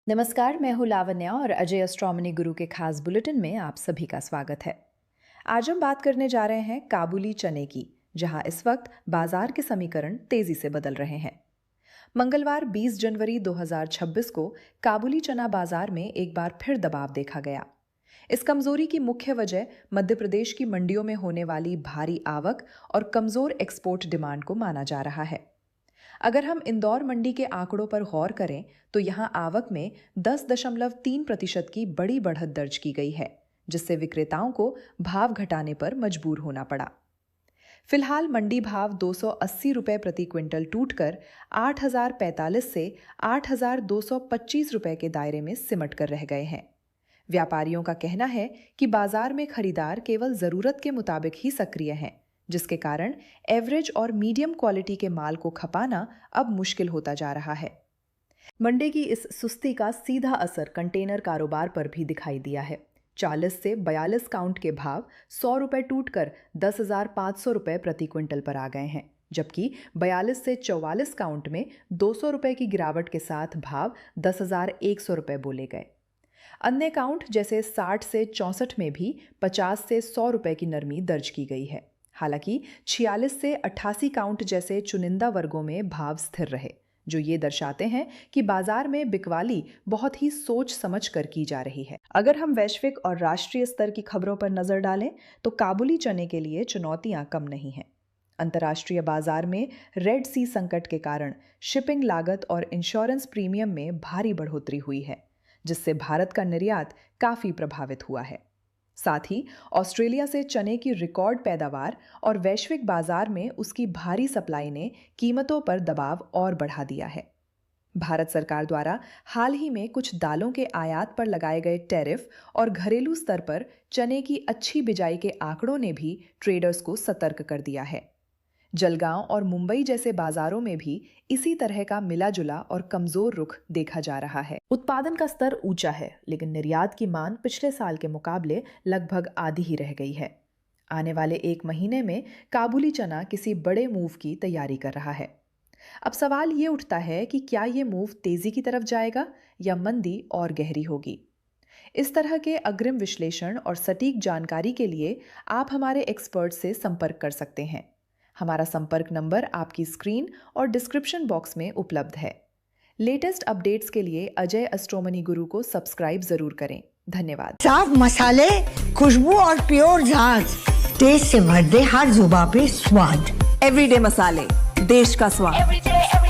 नमस्कार, मैं हूँ लावण्या और अजय एस्ट्रोनॉमी गुरु के खास बुलेटिन में आप सभी का स्वागत है। आज हम बात करने जा रहे हैं काबुली चने की, जहां इस वक्त बाजार के समीकरण तेजी से बदल रहे हैं। मंगलवार 20 जनवरी 2026 को काबुली चना बाजार में एक बार फिर दबाव देखा गया। इस कमजोरी की मुख्य वजह मध्य प्रदेश की मंडियों में होने वाली भारी आवक और कमजोर एक्सपोर्ट डिमांड को माना जा रहा है। अगर हम इंदौर मंडी के आंकड़ों पर गौर करें तो यहां आवक में 10.3% की बड़ी बढ़त दर्ज की गई है, जिससे विक्रेताओं को भाव घटाने पर मजबूर होना पड़ा। फिलहाल मंडी भाव 280 रुपये प्रति क्विंटल टूटकर 8,045 से 8,225 रुपये के दायरे में सिमट कर रह गए हैं। व्यापारियों का कहना है कि बाजार में खरीदार केवल जरूरत के मुताबिक ही सक्रिय हैं, जिसके कारण एवरेज और मीडियम क्वालिटी के माल को खपाना अब मुश्किल होता जा रहा है। मंडी की इस सुस्ती का सीधा असर कंटेनर कारोबार पर भी दिखाई दिया है। 40 से 42 काउंट के भाव 100 रुपये टूटकर 10,500 रुपये प्रति क्विंटल पर आ गए हैं, जबकि 42 से 44 काउंट में 200 रुपये की गिरावट के साथ भाव 10,100 रुपये बोले गए। अन्य काउंट जैसे 60 से 64 में भी 50 से 100 रुपये की नरमी दर्ज की गई है। हालांकि 46 से 88 काउंट जैसे चुनिंदा वर्गों में भाव स्थिर रहे, जो ये दर्शाते हैं कि बाजार में बिकवाली बहुत ही सोच समझ कर की जा रही है। अगर हम वैश्विक और राष्ट्रीय स्तर की खबरों पर नजर डालें तो काबुली चने के लिए चुनौतियां कम नहीं हैं। अंतर्राष्ट्रीय बाजार में रेड सी संकट के कारण शिपिंग लागत और इंश्योरेंस प्रीमियम में भारी बढ़ोतरी हुई है, जिससे भारत का निर्यात काफी प्रभावित हुआ है। साथ ही ऑस्ट्रेलिया से चने की रिकॉर्ड पैदावार और वैश्विक बाजार में उसकी भारी सप्लाई ने कीमतों पर दबाव और बढ़ा दिया है। भारत सरकार द्वारा हाल ही में कुछ दालों के आयात पर लगाए गए टैरिफ और घरेलू स्तर पर चने की अच्छी बिजाई के आंकड़ों ने भी ट्रेडर्स को सतर्क कर दिया है। जलगांव और मुंबई जैसे बाजारों में भी इसी तरह का मिला जुला और कमजोर रुख देखा जा रहा है। उत्पादन का स्तर ऊंचा है, लेकिन निर्यात की मांग पिछले साल के मुकाबले लगभग आधी ही रह गई है। आने वाले एक महीने में काबुली चना किसी बड़े मूव की तैयारी कर रहा है। अब सवाल ये उठता है कि क्या ये मूव तेजी की तरफ जाएगा या मंदी और गहरी होगी। इस तरह के अग्रिम विश्लेषण और सटीक जानकारी के लिए आप हमारे एक्सपर्ट से संपर्क कर सकते हैं। हमारा संपर्क नंबर आपकी स्क्रीन और डिस्क्रिप्शन बॉक्स में उपलब्ध है। लेटेस्ट अपडेट्स के लिए अजय एस्ट्रोनॉमी गुरु को सब्सक्राइब जरूर करें। धन्यवाद। साफ मसाले, खुशबू और प्योर झांझ, टेस्ट से भर दे हर जुबां पे स्वाद। एवरीडे मसाले, देश का स्वाद।